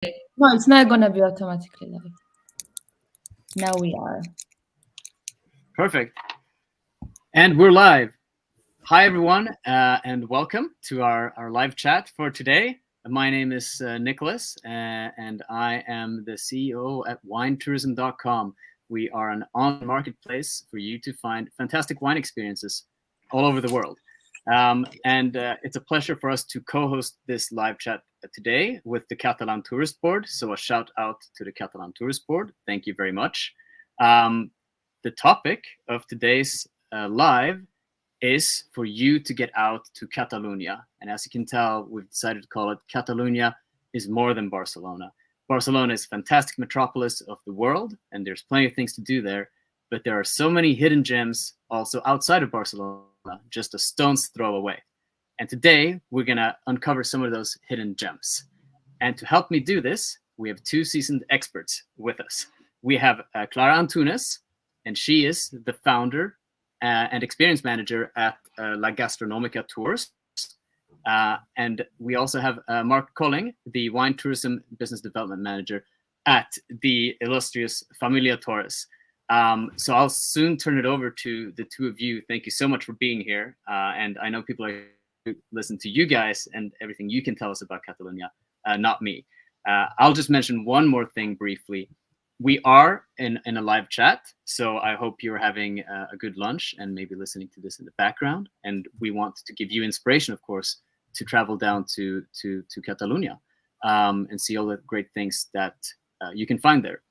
No, it's not gonna be automatically live. Now we are. Perfect. And we're live. Hi, everyone, and welcome to our live chat for today. My name is Nicholas, and I am the CEO at winetourism.com. We are an online marketplace for you to find fantastic wine experiences all over the world. And it's a pleasure for us to co-host this live chat today with the Catalan Tourist Board. So a shout out to the Catalan Tourist Board. Thank you very much. The topic of today's live is for you to get out to Catalonia. And as you can tell, we've decided to call it Catalonia is more than Barcelona. Barcelona is a fantastic metropolis of the world, and there's plenty of things to do there. But there are so many hidden gems also outside of Barcelona, just a stone's throw away. And today, we're going to uncover some of those hidden gems. And to help me do this, we have two seasoned experts with us. We have Clara Antunes, and she is the founder and experience manager at La Gastronomica Tours. And we also have Mark Colling, the wine tourism business development manager at the illustrious Familia Torres. So I'll soon turn it over to the two of you. Thank you so much for being here. And I know people are listen to you guys and everything you can tell us about Catalonia, not me. I'll just mention one more thing briefly. We are in a live chat, so I hope you're having a good lunch and maybe listening to this in the background. And we want to give you inspiration, of course, to travel down to Catalonia and see all the great things that you can find there.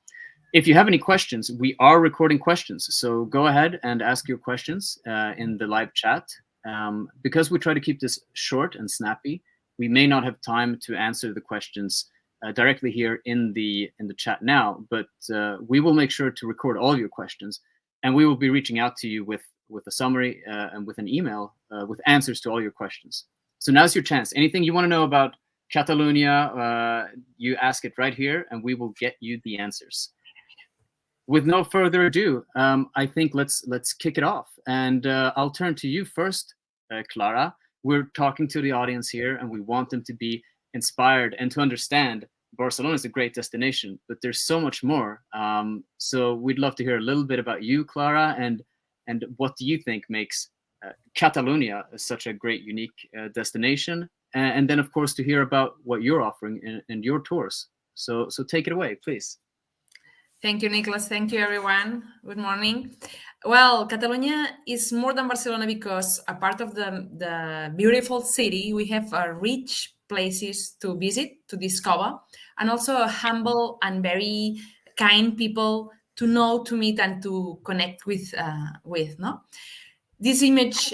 If you have any questions, we are recording questions, so go ahead and ask your questions in the live chat. Because we try to keep this short and snappy, we may not have time to answer the questions directly here in the chat now, but we will make sure to record all your questions, and we will be reaching out to you with a summary and with an email with answers to all your questions. So now's your chance. Anything you want to know about Catalonia, you ask it right here, and we will get you the answers. With no further ado, I think let's kick it off, and I'll turn to you first, Clara. We're talking to the audience here, and we want them to be inspired and to understand Barcelona is a great destination, but there's so much more. So we'd love to hear a little bit about you, Clara, and what do you think makes Catalonia such a great, unique destination? And then, of course, to hear about what you're offering in your tours. So take it away, please. Thank you, Nicholas. Thank you, everyone. Good morning. Well, Catalonia is more than Barcelona because a part of the beautiful city, we have rich places to visit, to discover, and also humble and very kind people to know, to meet, and to connect with. No, this image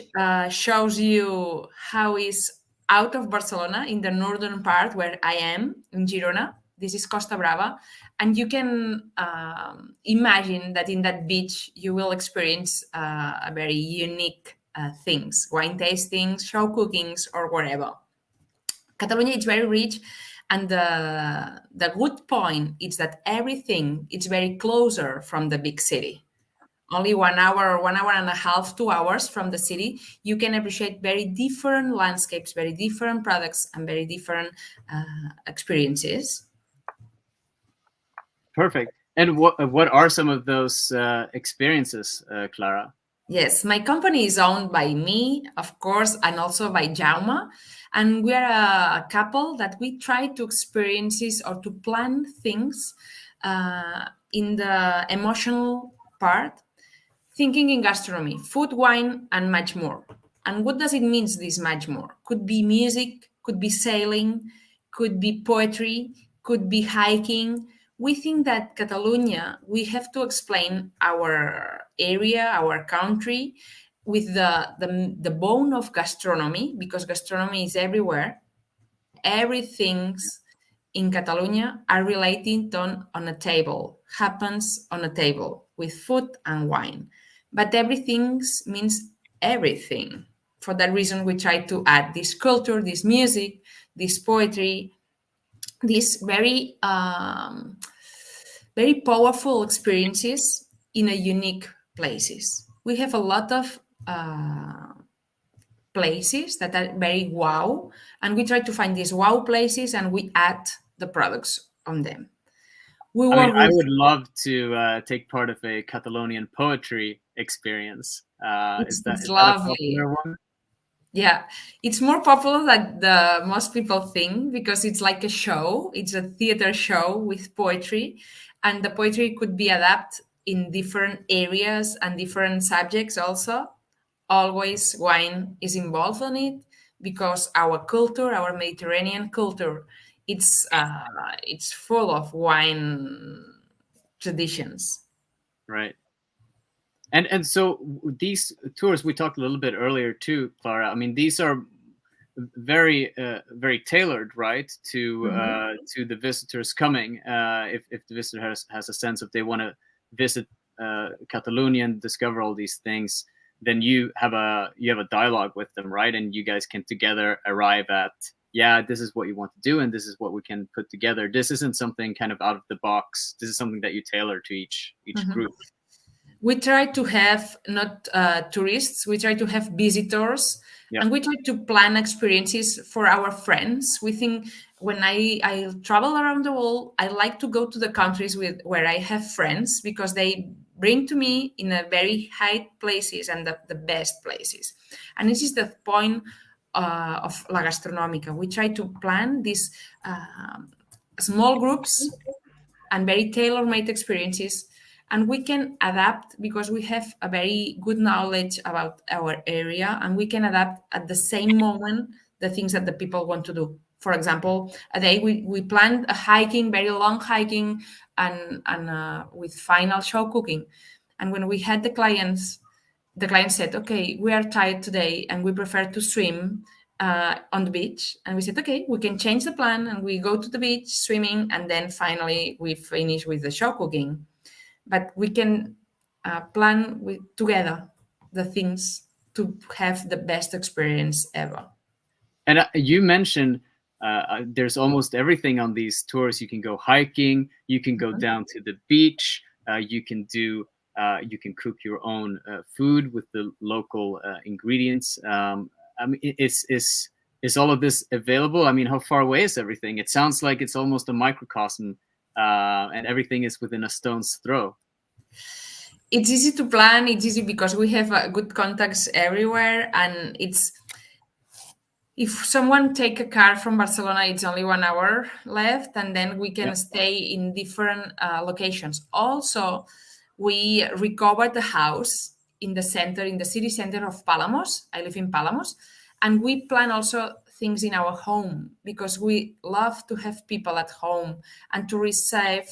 shows you how is out of Barcelona in the northern part where I am in Girona. This is Costa Brava, and you can imagine that in that beach you will experience a very unique things, wine tastings, show cookings, or whatever. Catalonia is very rich, and the good point is that everything is very closer from the big city. Only 1 hour, 1 hour and a half, 2 hours from the city, you can appreciate very different landscapes, very different products, and very different experiences. Perfect. And what are some of those experiences, Clara? Yes, my company is owned by me, of course, and also by Jaume. And we are a couple that we try to experiences or to plan things in the emotional part, thinking in gastronomy, food, wine, and much more. And what does it mean, this much more? Could be music, could be sailing, could be poetry, could be hiking. We think that Catalonia, we have to explain our area, our country, with the bone of gastronomy, because gastronomy is everywhere. Everything's in Catalonia are related on a table, happens on a table with food and wine. But everything means everything. For that reason, we try to add this culture, this music, this poetry, these very powerful experiences in a unique places. We have a lot of places that are very wow, and we try to find these wow places and we add the products on them. We I mean, work I with would love to take part of a Catalonian poetry experience. it's, Is that it's is that a lovely. popular one? Yeah, it's more popular than the most people think because it's like a show. It's a theater show with poetry, and the poetry could be adapted in different areas and different subjects also. Always wine is involved in it because our culture, our Mediterranean culture, it's full of wine traditions. Right. And so these tours we talked a little bit earlier too, Clara. I mean, these are very tailored, right, to the visitors coming. If the visitor has a sense of they want to visit Catalonia and discover all these things, then you have a dialogue with them, right? And you guys can together arrive at, yeah, this is what you want to do, and this is what we can put together. This isn't something kind of out of the box. This is something that you tailor to each group. We try to have not tourists, we try to have visitors, Yeah. and we try to plan experiences for our friends. We think when I travel around the world, I like to go to the countries where I have friends because they bring to me in a very high places and the best places. And this is the point of La Gastronómica. We try to plan these small groups and very tailor-made experiences, and we can adapt because we have a very good knowledge about our area, and we can adapt at the same moment the things that the people want to do. For example, a day we planned a hiking, very long hiking, and with final show cooking. And when we had the client said, okay, we are tired today and we prefer to swim on the beach. And we said, okay, we can change the plan and we go to the beach swimming, and then finally we finish with the show cooking. But we can plan together the things to have the best experience ever. And you mentioned there's almost everything on these tours. You can go hiking, you can go down to the beach, you can cook your own food with the local ingredients. I mean, is all of this available? I mean, how far away is everything? It sounds like it's almost a microcosm, and everything is within a stone's throw. It's easy to plan. It's easy because we have good contacts everywhere, and it's if someone take a car from Barcelona, it's only 1 hour left, and then we can stay in different locations. Also, we recovered the house in the center, in the city center of Palamos. I live in Palamos, and we plan also things in our home because we love to have people at home and to receive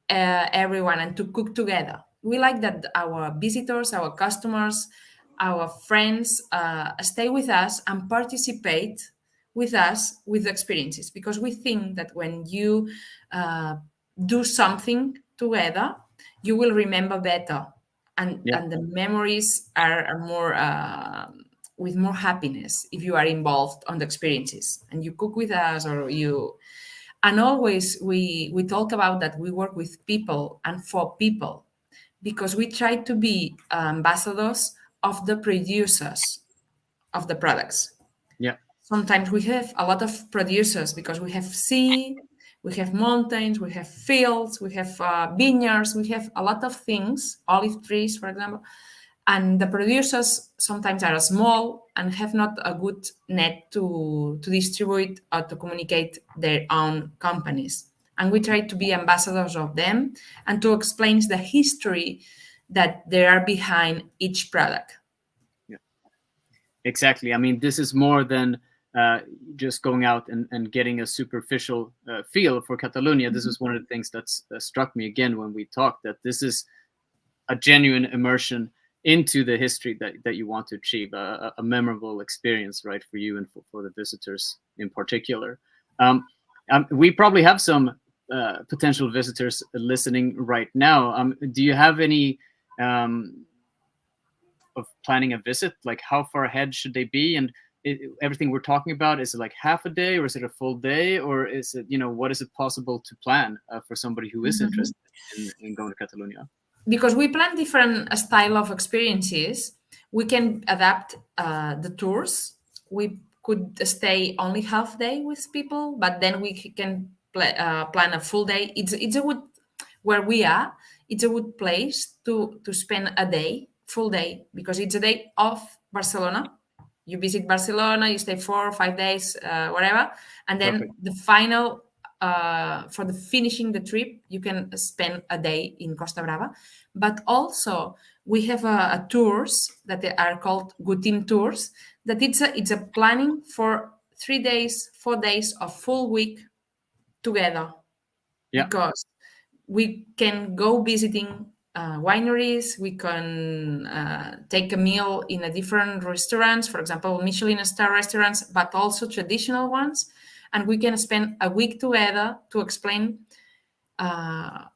everyone and to cook together. We like that our visitors, our customers, our friends stay with us and participate with us with experiences, because we think that when you do something together, you will remember better, and the memories are more with more happiness if you are involved on the experiences and you cook with us or you. And always we talk about that we work with people and for people, because we try to be ambassadors of the producers of the products. Yeah. Sometimes we have a lot of producers because we have sea, we have mountains, we have fields, we have vineyards, we have a lot of things, olive trees, for example. And the producers sometimes are small and have not a good net to distribute or to communicate their own companies. And we try to be ambassadors of them and to explain the history that there are behind each product. Yeah, exactly. I mean, this is more than just going out and getting a superficial feel for Catalonia. This is one of the things that's struck me again when we talked, that this is a genuine immersion into the history that you want to achieve, a memorable experience, right, for you and for the visitors in particular. We probably have some potential visitors listening right now. Do you have any of planning a visit? Like, how far ahead should they be? And everything we're talking about, is it like half a day, or is it a full day, or is it, what is it possible to plan for somebody who is interested in going to Catalonia? Because we plan different style of experiences, we can adapt the tours. We could stay only half day with people, but then we can plan a full day. It's a good where we are. It's a good place to spend a day, full day, because it's a day of Barcelona. You visit Barcelona, you stay 4 or 5 days, whatever, and then Perfect. the final for the finishing the trip, you can spend a day in Costa Brava. But also we have a tours that they are called Good Team tours. That it's a planning for 3 days, 4 days, of full week together, Yeah. because we can go visiting wineries. We can take a meal in a different restaurants, for example, Michelin star restaurants, but also traditional ones. And we can spend a week together to explain how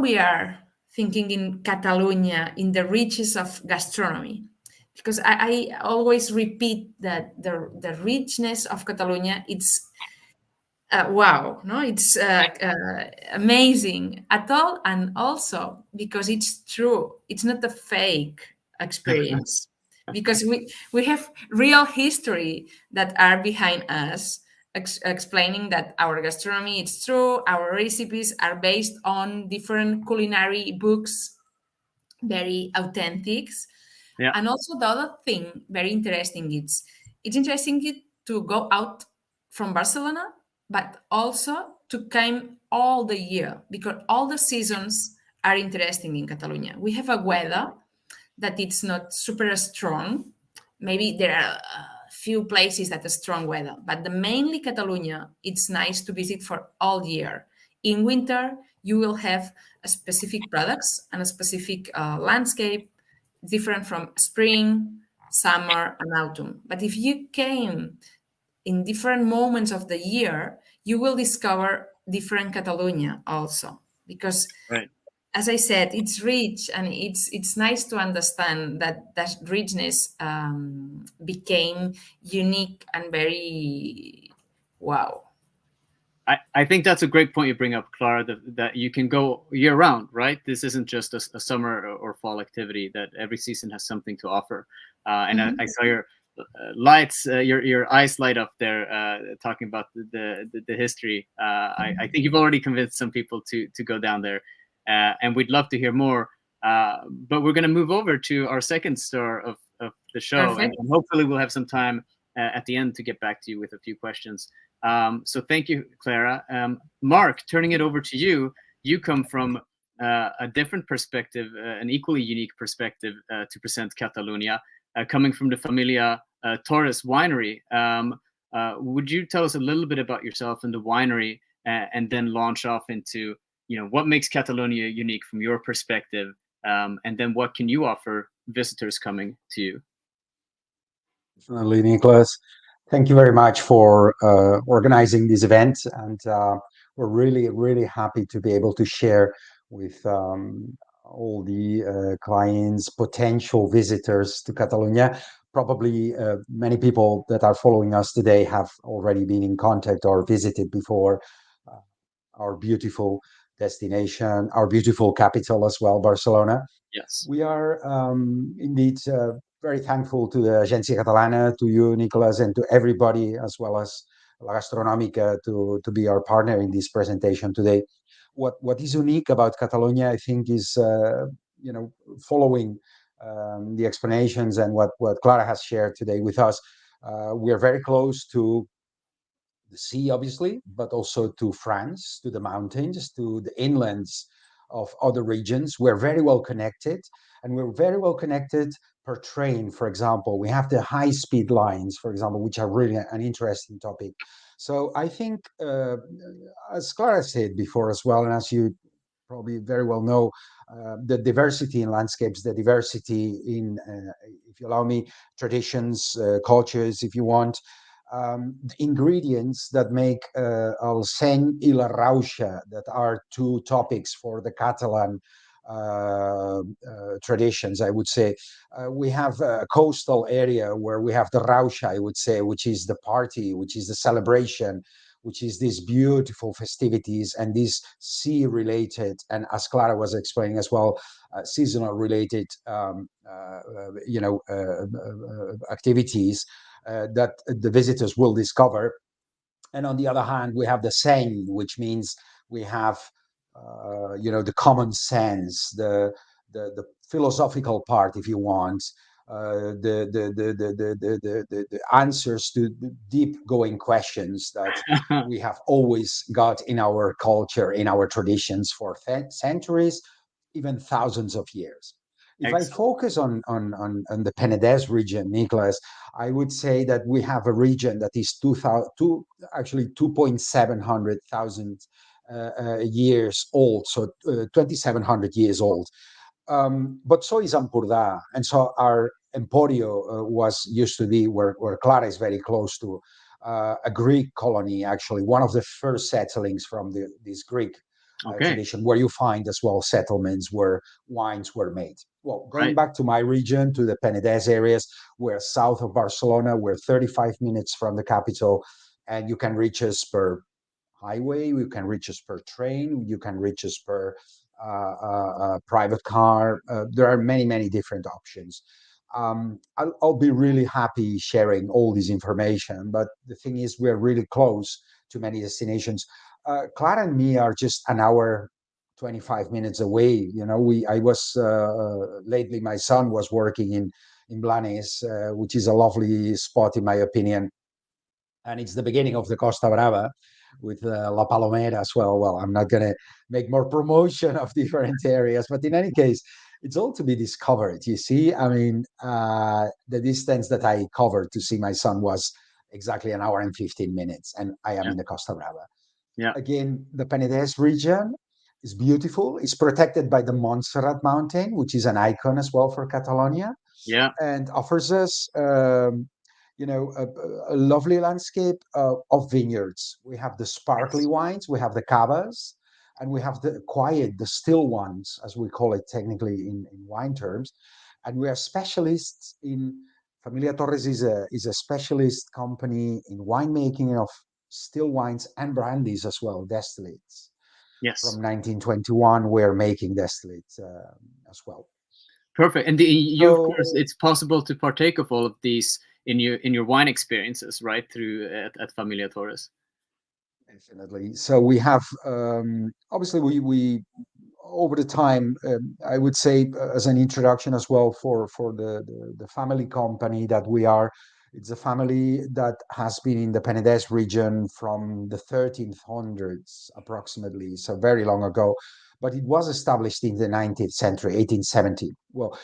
we are thinking in Catalonia in the riches of gastronomy. Because I always repeat that the richness of Catalonia, it's wow, no, it's amazing at all, and also because it's true, it's not a fake experience, because we have real history that are behind us, explaining that our gastronomy is true, our recipes are based on different culinary books, very authentic. Yeah. And also the other thing very interesting, it's interesting to go out from Barcelona, but also to come all the year, because all the seasons are interesting in Catalonia. We have a weather that it's not super strong. Maybe there are a few places that are strong weather, but the mainly Catalonia, it's nice to visit for all year. In winter, you will have a specific products and a specific landscape, different from spring, summer, and autumn. But if you came in different moments of the year, you will discover different Catalonia also, because Right. as I said, it's rich, and it's nice to understand that that richness became unique and very wow. I think that's a great point you bring up, Clara, that you can go year round, right? This isn't just a summer or fall activity, that every season has something to offer. And I saw your lights, your eyes light up there, talking about the history. I think you've already convinced some people to go down there, and we'd love to hear more. But we're going to move over to our second star of the show, and Perfect. hopefully we'll have some time at the end to get back to you with a few questions. So thank you, Clara. Mark, turning it over to you. You come from a different perspective, an equally unique perspective to present Catalonia, coming from the Familia Torres winery. Would you tell us a little bit about yourself and the winery, and then launch off into, what makes Catalonia unique from your perspective, and then what can you offer visitors coming to you? Definitely, Nicholas. Thank you very much for organizing this event, and we're really, really happy to be able to share with all the clients, potential visitors to Catalonia. Probably many people that are following us today have already been in contact or visited before uh, our beautiful destination, our beautiful capital as well, Barcelona. Yes. We are indeed very thankful to the Agència Catalana, to you, Nicolas, and to everybody, as well as La Gastronòmica, to be our partner in this presentation today. What is unique about Catalonia, I think, is following the explanations and what Clara has shared today with us. We are very close to the sea, obviously, but also to France, to the mountains, to the inlands of other regions. We're very well connected, and we're very well connected per train. For example, we have the high-speed lines, for example, which are really an interesting topic. So I think, as Clara said before as well, and as you probably very well know, the diversity in landscapes, the diversity in, if you allow me, traditions, cultures, if you want, the ingredients that make el seny i la rauxa, that are two topics for the Catalan traditions, I would say. We have a coastal area where we have the rauxa, I would say, which is the party, which is the celebration, which is these beautiful festivities and these sea-related, and as Clara was explaining as well, seasonal-related, activities that the visitors will discover. And on the other hand, we have the Seine, which means we have, the common sense, the philosophical part, if you want, the answers to deep going questions that we have always got in our culture, in our traditions for centuries, even thousands of years. If I Excellent. focus on the Penedès region, Nicholas, I would say that we have a region that is 2.7 thousand years old, so 2,700 years old. But so is Ampurdá, and so our Emporio was used to be where Clara is very close to a Greek colony, actually one of the first settlings from this Greek Okay. tradition, where you find as well settlements where wines were made. Well, going Right. back to my region, to the Penedès areas, we're south of Barcelona, we're 35 minutes from the capital, and you can reach us per highway, you can reach us per train, you can reach us per private car. There are many, many different options. I'll be really happy sharing all this information, but the thing is, we're really close to many destinations. Clara and me are just an hour, 25 minutes away. I was lately, my son was working in Blanes, which is a lovely spot, in my opinion, and it's the beginning of the Costa Brava with La Palomera as well. Well, I'm not going to make more promotion of different areas, but in any case, it's all to be discovered. You see, I mean, the distance that I covered to see my son was exactly an hour and 15 minutes, and I am Yeah. in the Costa Brava. Yeah. Again, the Penedès region is beautiful. It's protected by the Montserrat Mountain, which is an icon as well for Catalonia, Yeah. and offers us a lovely landscape of vineyards. We have the sparkly Yes. wines, we have the cavas, and we have the quiet, the still ones, as we call it technically in wine terms. And we are specialists in. Familia Torres is a specialist company in winemaking of still wines and brandies as well, distillates. Yes. From 1921, we're making distillates as well. Perfect. And you, of So course, it's possible to partake of all of these in your wine experiences, right? Through at Familia Torres. definitely. So we have obviously we over the time, I would say, as an introduction as well for the family company that we are. It's a family that has been in the Penedès region from the 1300s approximately, so very long ago. But it was established in the 19th century, 1870. Well,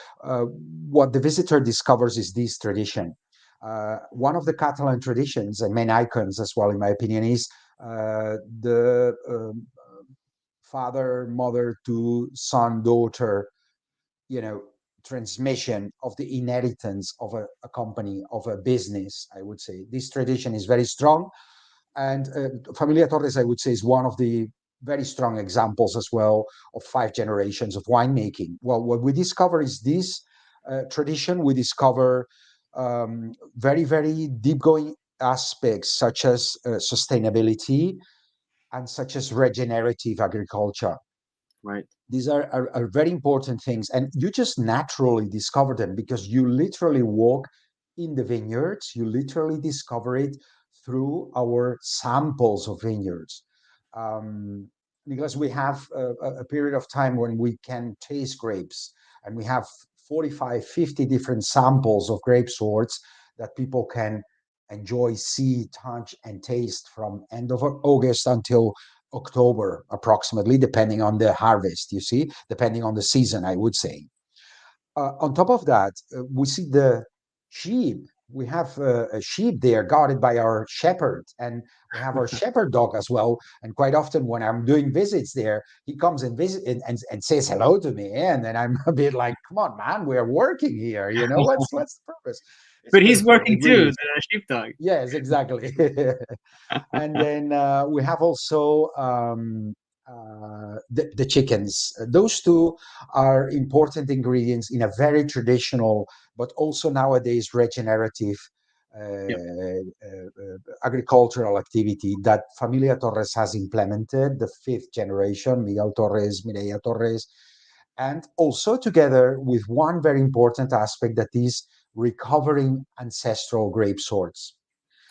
what the visitor discovers is this tradition. One of the Catalan traditions and main icons as well, in my opinion, is the father, mother to son, daughter, you know, transmission of the inheritance of a company, of a business, I would say. This tradition is very strong. And Familia Torres, I would say, is one of the very strong examples as well of 5 generations of winemaking. Well, what we discover is this tradition. We discover very, very deep going aspects such as sustainability and such as regenerative agriculture. Right. These are very important things, and you just naturally discover them because you literally walk in the vineyards. You literally discover it through our samples of vineyards. Because we have a period of time when we can taste grapes, and we have 45, 50 different samples of grape sorts that people can enjoy, see, touch, and taste from end of August until October, approximately, depending on the harvest, you see, depending on the season, I would say. On top of that, we see the sheep. We have a sheep there guarded by our shepherd, and we have our shepherd dog as well. And quite often, when I'm doing visits there, he comes and visit and says hello to me, and then I'm a bit like, "Come on, man, we're working here. You know, what's the purpose?" It's But he's playful. working It really too, is. the sheepdog. Yes, exactly. And then we have also the chickens. Those two are important ingredients in a very traditional, but also nowadays regenerative Yep. agricultural activity that Familia Torres has implemented, the 5th generation, Miguel Torres, Mireia Torres, and also together with one very important aspect that is recovering ancestral grape sorts.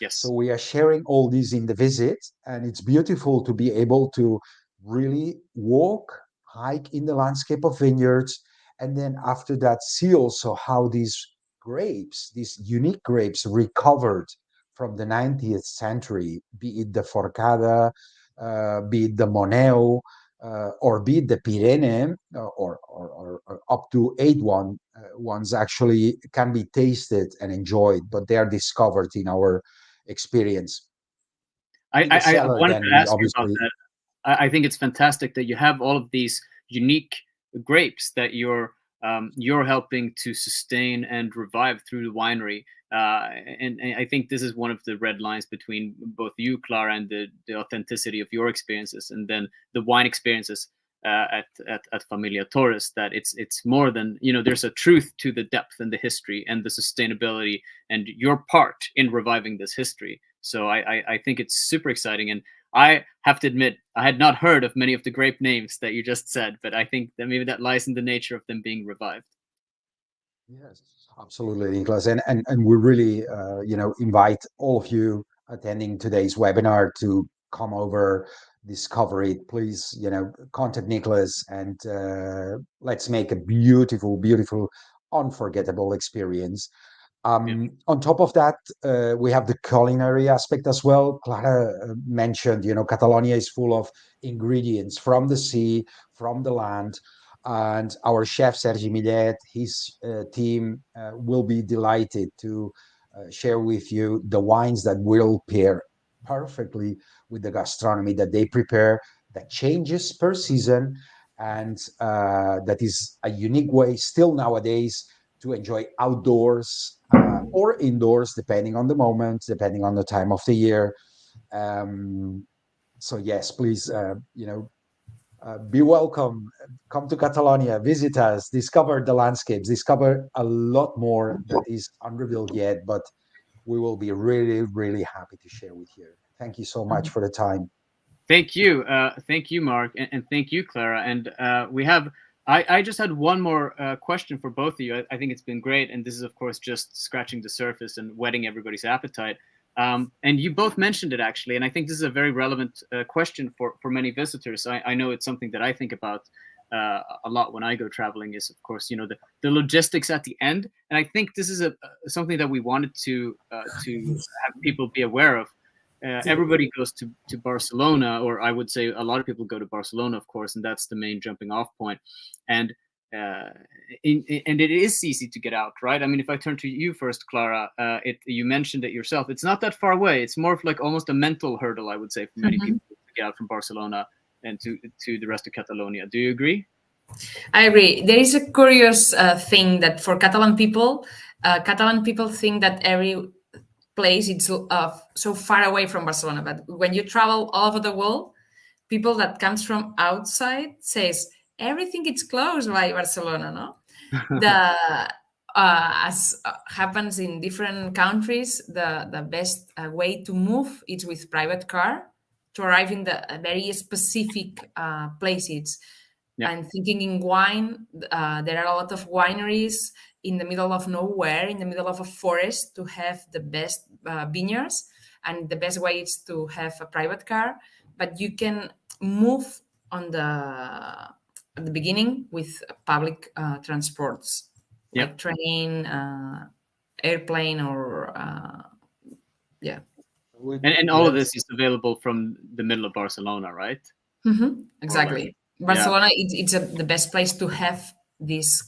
Yes. So we are sharing all these in the visit, and it's beautiful to be able to really walk, hike in the landscape of vineyards, and then after that, see also how these grapes, these unique grapes, recovered from the 19th century, be it the Forcada, be it the Moneo, or be it the Pirene, or up to ones actually can be tasted and enjoyed, but they are discovered in our experience. In the I cellar, wanted then to we ask you about obviously that. I think it's fantastic that you have all of these unique grapes that you're helping to sustain and revive through the winery. And I think this is one of the red lines between both you, Clara, and the authenticity of your experiences, and then the wine experiences at Familia Torres. That it's more than, there's a truth to the depth and the history and the sustainability and your part in reviving this history. So I think it's super exciting. And I have to admit, I had not heard of many of the grape names that you just said, but I think that maybe that lies in the nature of them being revived. Yes, absolutely, Nicholas. And we really, invite all of you attending today's webinar to come over, discover it. Please, contact Nicholas, and let's make a beautiful, beautiful, unforgettable experience. Yeah. On top of that, we have the culinary aspect as well. Clara mentioned, Catalonia is full of ingredients from the sea, from the land. And our chef, Sergi Millet, his team will be delighted to share with you the wines that will pair perfectly with the gastronomy that they prepare, that changes per season, and that is a unique way still nowadays to enjoy outdoors or indoors, depending on the moment, depending on the time of the year. So yes, please, be welcome. Come to Catalonia, visit us, discover the landscapes, discover a lot more that is unrevealed yet, but we will be really, really happy to share with you. Thank you so much for the time. Thank you, Mark, and thank you, Clara. And I just had one more question for both of you. I think it's been great, and this is, of course, just scratching the surface and whetting everybody's appetite. And you both mentioned it, actually, and I think this is a very relevant question for many visitors. I know it's something that I think about a lot when I go traveling, is, of course, the logistics at the end. And I think this is something that we wanted to have people be aware of. Everybody goes to Barcelona, or I would say a lot of people go to Barcelona, of course, and that's the main jumping off point. And and it is easy to get out, right? I mean, if I turn to you first, Clara, you mentioned it yourself. It's not that far away. It's more of like almost a mental hurdle, I would say, for many people to get out from Barcelona and to the rest of Catalonia. Do you agree? I agree. There is a curious thing that for Catalan people think that every place it's so far away from Barcelona. But when you travel all over the world, people that comes from outside says everything is close by Barcelona, no? As happens in different countries, the best way to move is with private car to arrive in the very specific places. Yeah. And thinking in wine, there are a lot of wineries in the middle of nowhere, in the middle of a forest, to have the best vineyards. And the best way is to have a private car, but you can move at the beginning with public transports, like train, airplane, or yeah. And all of this is available from the middle of Barcelona, right? Exactly. Barcelona, it's the best place to have these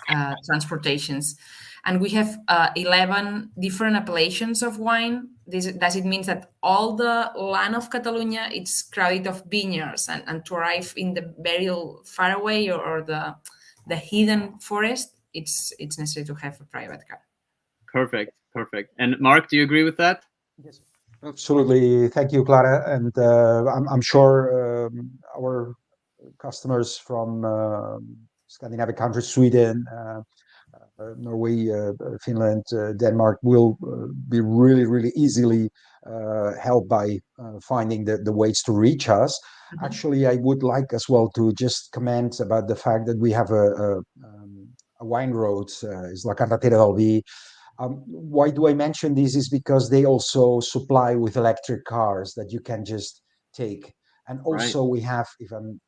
transportations. And we have 11 different appellations of wine. Does it mean that all the land of Catalonia it's crowded of vineyards, and to arrive in the very far away or the hidden forest, it's necessary to have a private car. Perfect. And Mark, do you agree with that? Yes, absolutely. Thank you, Clara. And I'm sure our customers from Scandinavian countries, Sweden, Norway, Finland, Denmark, will be really, really easily helped by finding the ways to reach us. Actually, I would like as well to just comment about the fact that we have a wine road, it's La Carretera del Vi, Why do I mention this? Is because they also supply with electric cars that you can just take. And also we have, if I'm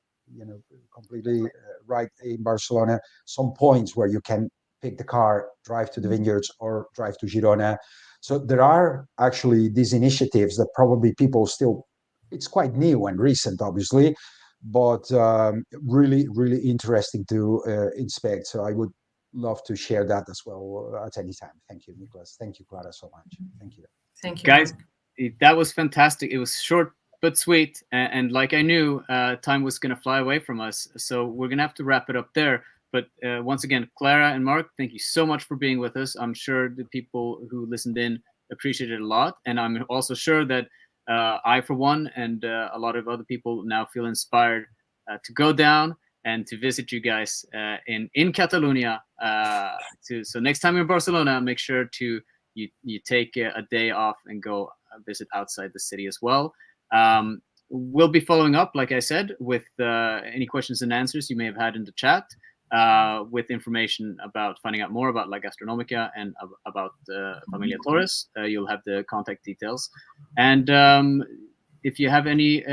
completely right, in Barcelona, some points where you can pick the car, drive to the vineyards, or drive to Girona. So there are actually these initiatives that probably people still, it's quite new and recent, obviously, but really, really interesting to inspect. So I would love to share that as well at any time. Thank you, Nicholas. Thank you, Clara, so much. Thank you. Thank you, guys. Mark. That was fantastic. It was short but sweet, and like I knew, time was going to fly away from us. So we're going to have to wrap it up there. But once again, Clara and Mark, thank you so much for being with us. I'm sure the people who listened in appreciated it a lot, and I'm also sure that I, for one, and a lot of other people now feel inspired to go down and to visit you guys in Catalonia. So next time you're in Barcelona, make sure to you take a day off and go visit outside the city as well. We'll be following up, like I said, with any questions and answers you may have had in the chat, with information about finding out more about La Gastronomica and about Familia Torres. You'll have the contact details. And if you have any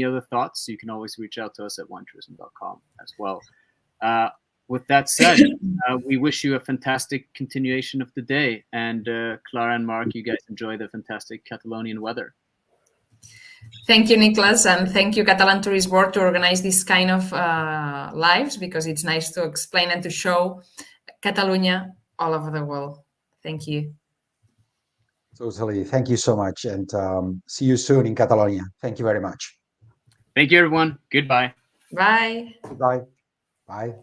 other thoughts, you can always reach out to us at winetourism.com as well. With that said, we wish you a fantastic continuation of the day. And Clara and Mark, you guys enjoy the fantastic Catalonian weather. Thank you, Nicholas, and thank you, Catalan Tourist Board, to organize this kind of lives, because it's nice to explain and to show Catalonia all over the world. Thank you. Totally. Thank you so much. And see you soon in Catalonia. Thank you very much. Thank you, everyone. Goodbye. Bye. Goodbye. Bye.